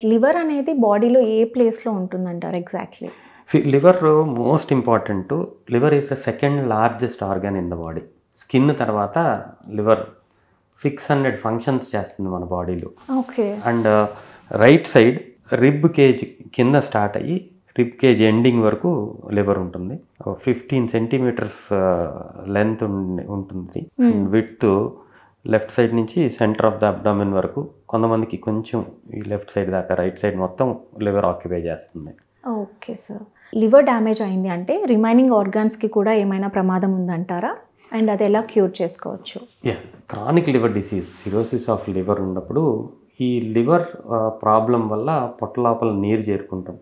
Liver అనేది బాడీలో ఏ ప్లేస్‌లో ఉంటుందంటారు ఎగ్జాక్ట్‌లీ? Liver most important. Liver is the second largest organ in the body. Skin తర్వాత లివర్ 600 ఫంక్షన్స్ చేస్తుంది మన బాడీలో. Okay. And right side rib cage కింద స్టార్ట్ అయ్యి రిబ్ కేజ్ ఎండింగ్ వరకు లివర్ ఉంటుంది. 15 సెంటీమీటర్స్ లెంత్ ఉంటుంది. విడ్త్ లెఫ్ట్ సైడ్ నుంచి సెంటర్ ఆఫ్ ద అబ్డామిన్ వరకు, కొంతమందికి కొంచెం ఈ లెఫ్ట్ సైడ్ దాకా, రైట్ సైడ్ మొత్తం లివర్ ఆక్యుపై చేస్తుంది. Okay sir. లివర్ డ్యామేజ్ అయింది అంటే రిమైనింగ్ ఆర్గాన్స్కి కూడా ఏమైనా ప్రమాదం ఉందంటారా? అండ్ అది ఎలా క్యూర్ చేసుకోవచ్చు? Chronic liver disease, cirrhosis of liver ఉన్నప్పుడు ఈ లివర్ ప్రాబ్లం వల్ల పొట్ట లోపల నీరు చేరుకుంటాం,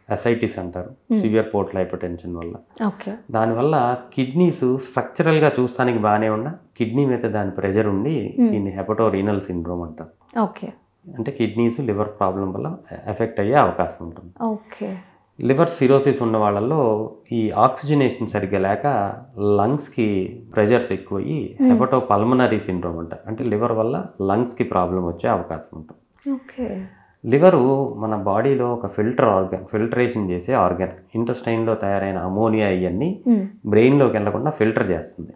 అసైటిస్ అంటారు, సివియర్ పోర్టల్ హైపర్టెన్షన్ వల్ల. ఓకే. దానివల్ల కిడ్నీస్ స్ట్రక్చరల్గా చూస్తానికి బాగానే ఉన్నా కిడ్నీ మీద దాని ప్రెషర్ ఉండి దీన్ని హెపటోరీనల్ సిండ్రోమ్ అంటారు. ఓకే. అంటే కిడ్నీస్ లివర్ ప్రాబ్లం వల్ల ఎఫెక్ట్ అయ్యే అవకాశం ఉంటుంది. ఓకే. లివర్ సిరోసిస్ ఉన్న వాళ్ళల్లో ఈ ఆక్సిజనేషన్ సరిగ్గా లేక లంగ్స్కి ప్రెషర్స్ ఎక్కువయ్యి హెపటో పల్మనరీ సిండ్రోమ్ అంటారు. అంటే లివర్ వల్ల లంగ్స్కి ప్రాబ్లం వచ్చే అవకాశం ఉంటుంది. ఓకే. లివరు మన బాడీలో ఒక ఫిల్టర్ ఆర్గాన్, ఫిల్టరేషన్ చేసే ఆర్గాన్. ఇంటెస్టైన్లో తయారైన అమోనియా ఇవన్నీ బ్రెయిన్లోకి వెళ్లకుండా ఫిల్టర్ చేస్తుంది.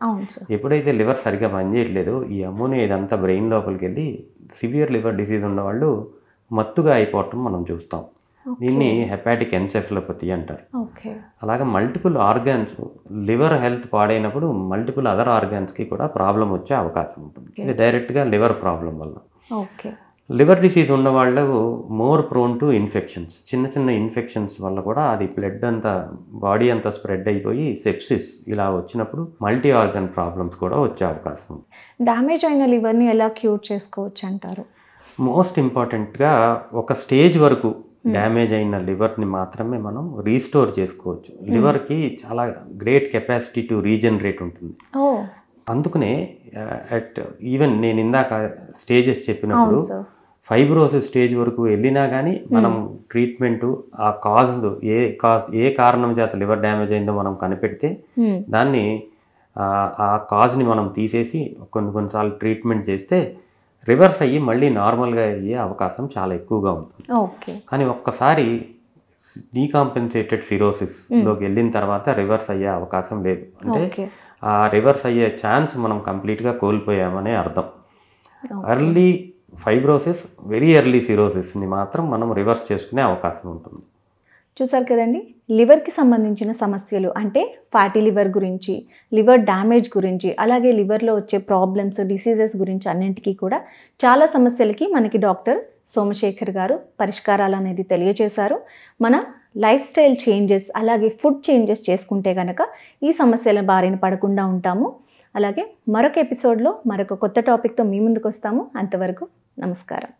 ఎప్పుడైతే లివర్ సరిగ్గా పనిచేయట్లేదో ఈ అమోనియా ఇదంతా బ్రెయిన్ లోపలికి వెళ్ళి సివియర్ లివర్ డిసీజ్ ఉన్న వాళ్ళు మత్తుగా అయిపోవటం మనం చూస్తాం. దీన్ని హెపాటిక్ ఎన్సెఫలోపతి అంటారు. అలాగే మల్టిపుల్ ఆర్గాన్స్, లివర్ హెల్త్ పాడైనప్పుడు మల్టిపుల్ అదర్ ఆర్గాన్స్కి కూడా ప్రాబ్లం వచ్చే అవకాశం ఉంటుంది. ఇది డైరెక్ట్గా లివర్ ప్రాబ్లం వల్ల. లివర్ డిసీజ్ ఉన్న వాళ్ళు మోర్ ప్రోన్ టు ఇన్ఫెక్షన్స్. చిన్న చిన్న ఇన్ఫెక్షన్స్ వల్ల కూడా అది బ్లడ్ అంతా బాడీ అంతా స్ప్రెడ్ అయిపోయి సెప్సిస్ ఇలా వచ్చినప్పుడు మల్టీ ఆర్గన్ ప్రాబ్లమ్స్ కూడా వచ్చే అవకాశం ఉంది. డ్యామేజ్ అయిన లివర్ని ఎలా క్యూర్ చేసుకోవచ్చు అంటారు? మోస్ట్ ఇంపార్టెంట్గా ఒక స్టేజ్ వరకు డ్యామేజ్ అయిన లివర్ని మాత్రమే మనం రీస్టోర్ చేసుకోవచ్చు. లివర్కి చాలా గ్రేట్ కెపాసిటీ టు రీజనరేట్ ఉంటుంది. అందుకనే ఈవెన్ నేను ఇందాక స్టేజెస్ చెప్పినప్పుడు ఫైబ్రోసిస్ స్టేజ్ వరకు వెళ్ళినా కానీ మనం ట్రీట్మెంటు ఆ ఏ కారణం చేత లివర్ డ్యామేజ్ అయిందో మనం కనిపెడితే దాన్ని ఆ కాజ్ని మనం తీసేసి కొన్నిసార్లు ట్రీట్మెంట్ చేస్తే రివర్స్ అయ్యి మళ్ళీ నార్మల్గా అయ్యే అవకాశం చాలా ఎక్కువగా ఉంటుంది. కానీ ఒక్కసారి డీకాంపెన్సేటెడ్ సిరోసిస్లోకి వెళ్ళిన తర్వాత రివర్స్ అయ్యే అవకాశం లేదు. అంటే ఆ రివర్స్ అయ్యే ఛాన్స్ మనం కంప్లీట్గా కోల్పోయామనే అర్థం. ఎర్లీ ఫైబ్రోసిస్, వెరీ ఎర్లీ సిరోసిస్ని మాత్రం మనం రివర్స్ చేసుకునే అవకాశం ఉంటుంది. చూసారు కదండి, లివర్కి సంబంధించిన సమస్యలు అంటే ఫ్యాటీ లివర్ గురించి, లివర్ డ్యామేజ్ గురించి, అలాగే లివర్లో వచ్చే ప్రాబ్లమ్స్, డిసీజెస్ గురించి అన్నింటికీ కూడా చాలా సమస్యలకి మనకి డాక్టర్ సోమశేఖర్ గారు పరిష్కారాలు అనేది తెలియజేశారు. మన లైఫ్ స్టైల్ చేంజెస్ అలాగే ఫుడ్ చేంజెస్ చేసుకుంటే కనుక ఈ సమస్యల బారిన పడకుండా ఉంటాము. అలాగే మరొక ఎపిసోడ్లో మరొక కొత్త టాపిక్తో మీ ముందుకు వస్తాము. అంతవరకు నమస్కారం.